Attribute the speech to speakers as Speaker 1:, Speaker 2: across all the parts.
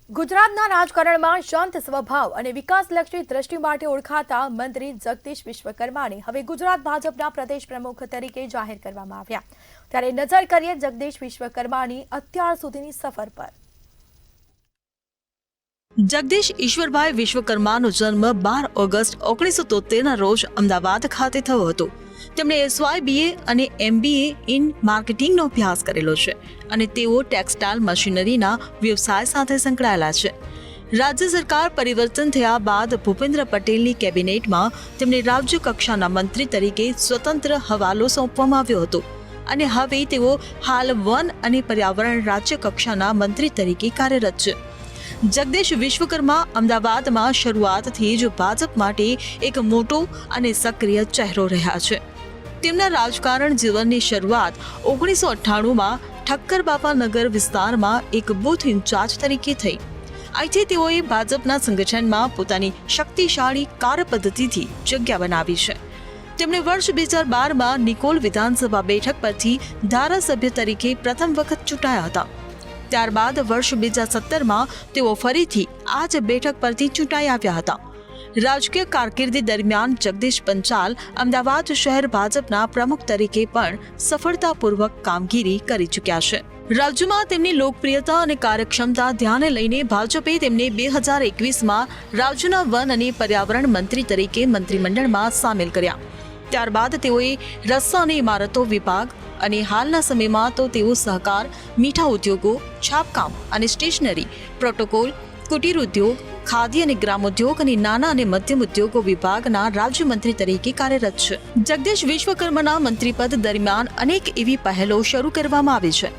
Speaker 1: ગુજરાતના રાજકારણમાં શાંત સ્વભાવ અને વિકાસલક્ષી દ્રષ્ટિ માટે ઓળખાતા મંત્રી જગદીશ વિશ્વકર્માને હવે ગુજરાત ભાજપના પ્રદેશ પ્રમુખ તરીકે જાહેર કરવામાં આવ્યા। ત્યારે નજર કરીએ જગદીશ વિશ્વકર્માની અત્યાર સુધીની સફર પર।
Speaker 2: જગદીશ ઈશ્વરભાઈ વિશ્વકર્માનો જન્મ 12 ઓગસ્ટ 1973ના રોજ અમદાવાદ ખાતે થયો હતો। તેમણે SYBA અને MBA ઇન માર્કેટિંગનો અભ્યાસ કરેલો છે અને તેઓ ટેક્સટાઇલ મશીનરીના વ્યવસાય સાથે સંકળાયેલા છે। રાજ્ય સરકાર પરિવર્તન થયા બાદ ભૂપેન્દ્ર પટેલની કેબિનેટમાં તેમને રાજ્ય કક્ષાના મંત્રી તરીકે સ્વતંત્ર હવાલો સોંપવામાં આવ્યો હતો અને હવે તેઓ હાલ વન અને પર્યાવરણ રાજ્ય કક્ષાના મંત્રી તરીકે કાર્યરત છે। જગદીશ વિશ્વકર્મા અમદાવાદમાં શરૂઆતથી જ ભાજપ માટે એક મોટો અને સક્રિય ચહેરો રહ્યા છે। તેમના રાજકારણ જીવનની શરૂઆત 1998માં ઠક્કર બાપા નગર વિસ્તારમાં એક બૂથ ઇન્ચાર્જ તરીકે થઈ। અહીંથી તેઓએ ભાજપના સંગઠનમાં પોતાની શક્તિશાળી કાર્યપદ્ધતિથી જગ્યા બનાવી છે। તેમણે વર્ષ 2012માં નિકોલ વિધાનસભા બેઠક પરથી ધારાસભ્ય તરીકે પ્રથમ વખત ચૂંટાયા હતા। ત્યારબાદ વર્ષ 2017માં તેઓ ફરીથી આ જ બેઠક પરથી ચૂંટાઈ આવ્યા હતા। રાજકીય કારકિર્દી દરમિયાન જગદીશ પંચાલ અમદાવાદ શહેર ભાજપના પ્રમુખ તરીકે પણ સફળતાપૂર્વક કામગીરી કરી ચૂક્યા છે। રાજ્યમાં તેમની લોકપ્રિયતા અને કાર્યક્ષમતા ધ્યાને લઈને ભાજપે તેમને 2021માં રાજ્યના વન અને પર્યાવરણ મંત્રી તરીકે મંત્રીમંડળમાં સામેલ કર્યા। ત્યારબાદ તેઓએ રસ્તા અને ઇમારતો વિભાગ અને હાલના સમયમાં તો તેઓ સહકાર, મીઠા ઉદ્યોગો, છાપકામ અને સ્ટેશનરી, પ્રોટોકોલ, કુટીર ઉદ્યોગ, ખાદી અને ગ્રામોદ્યોગ અને નાના અને મધ્યમ ઉદ્યોગો વિભાગના રાજ્યમંત્રી તરીકે કાર્યરત છે। જગદીશ વિશ્વકર્માના મંત્રીપદ દરમિયાન અનેક એવી પહેલો શરૂ કરવામાં આવી છે।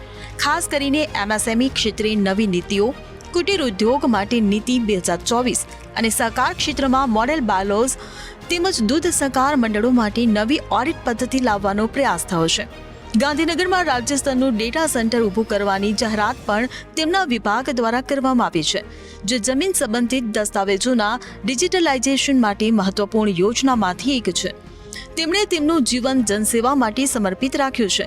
Speaker 2: ખાસ કરીને MSME ક્ષેત્રે નવી નીતિઓ, કુટીર ઉદ્યોગ માટે નીતિ 2024 અને સહકાર ક્ષેત્રમાં મોડેલ બાયલોઝ તેમજ દૂધ સહકાર મંડળો માટે નવી ઓડિટ પદ્ધતિ લાવવાનો પ્રયાસ થયો છે। ગાંધીનગરમાં રાજ્ય સ્તરનું ડેટા સેન્ટર ઊભું કરવાની જાહેરાત પણ તેમના વિભાગ દ્વારા કરવામાં આવી છે, જે જમીન સંબંધિત દસ્તાવેજોના ડિજિટલાઇઝેશન માટે મહત્વપૂર્ણ યોજનામાંથી એક છે। તેમણે તેમનું જીવન જનસેવા માટે સમર્પિત રાખ્યું છે।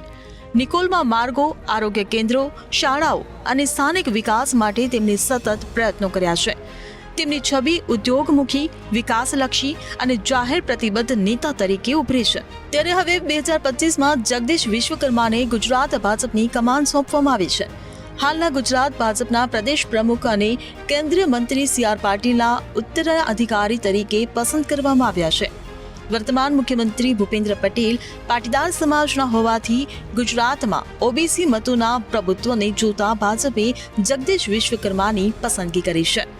Speaker 2: નિકોલમાં માર્ગો, આરોગ્ય કેન્દ્રો, શાળાઓ અને સ્થાનિક વિકાસ માટે તેમણે સતત પ્રયત્નો કર્યા છે। તેમની છબી ઉદ્યોગમુખી, વિકાસલક્ષી અને જાહેર પ્રતિબદ્ધ નેતા તરીકે ઉભરી છે। ત્યારે હવે 2025માં જગદીશ વિશ્વકર્માને ગુજરાત ભાજપની કમાન સોંપવામાં આવી છે। હાલના ગુજરાત ભાજપના પ્રદેશ પ્રમુખ અને કેન્દ્રીય મંત્રી CR પાટીલના ઉત્તરાધિકારી તરીકે પસંદ કરવામાં આવ્યા છે। વર્તમાન મુખ્યમંત્રી ભૂપેન્દ્ર પટેલ પાટીદાર સમાજના હોવાથી ગુજરાતમાં OBC મતોના પ્રભુત્વને જોતા ભાજપે જગદીશ વિશ્વકર્માની પસંદગી કરી છે।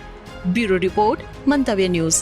Speaker 2: બ્યુરો રિપોર્ટ, મંતવ્ય ન્યૂઝ।